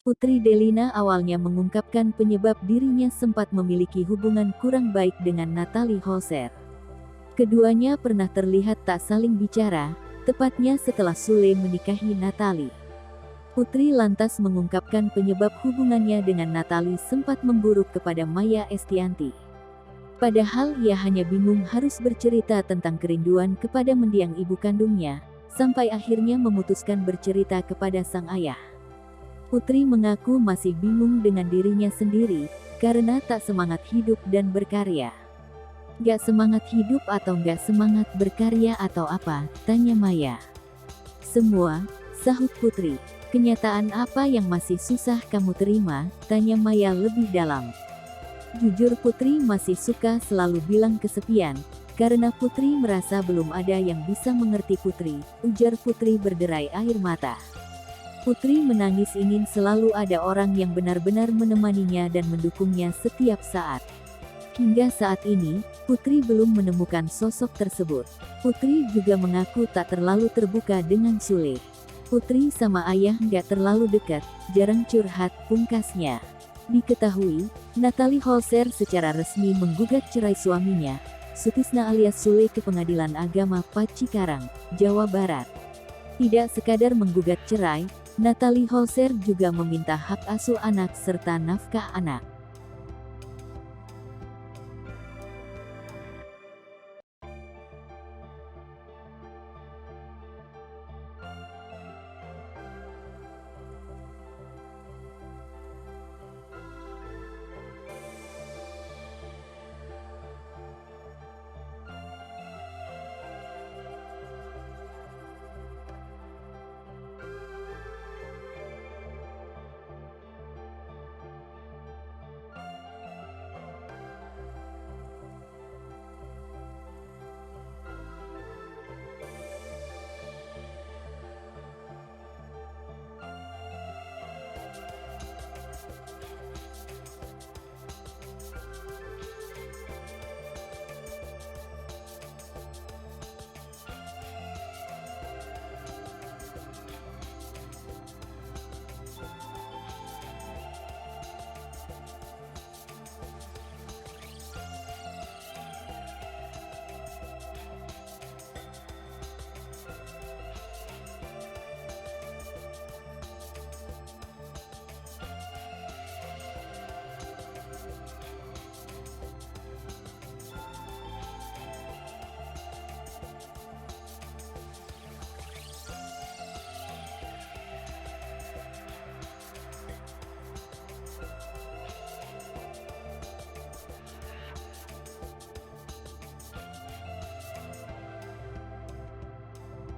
Putri Delina awalnya mengungkapkan penyebab dirinya sempat memiliki hubungan kurang baik dengan Natalie Holzer. Keduanya pernah terlihat tak saling bicara, tepatnya setelah Sule menikahi Natalie. Putri lantas mengungkapkan penyebab hubungannya dengan Natalie sempat memburuk kepada Maya Estianty. Padahal ia hanya bingung harus bercerita tentang kerinduan kepada mendiang ibu kandungnya, sampai akhirnya memutuskan bercerita kepada sang ayah. Putri mengaku masih bingung dengan dirinya sendiri, karena tak semangat hidup dan berkarya. Gak semangat hidup atau gak semangat berkarya atau apa, tanya Maya. Semua, sahut Putri. Kenyataan apa yang masih susah kamu terima, tanya Maya lebih dalam. Jujur Putri masih suka selalu bilang kesepian, karena Putri merasa belum ada yang bisa mengerti Putri, ujar Putri berderai air mata. Putri menangis ingin selalu ada orang yang benar-benar menemaninya dan mendukungnya setiap saat. Hingga saat ini, Putri belum menemukan sosok tersebut. Putri juga mengaku tak terlalu terbuka dengan Sule. Putri sama ayah nggak terlalu dekat, jarang curhat, pungkasnya. Diketahui, Natalie Holzer secara resmi menggugat cerai suaminya, Sutisna alias Sule ke Pengadilan Agama Pacikarang, Jawa Barat. Tidak sekadar menggugat cerai, Natalie Holzer juga meminta hak asuh anak serta nafkah anak.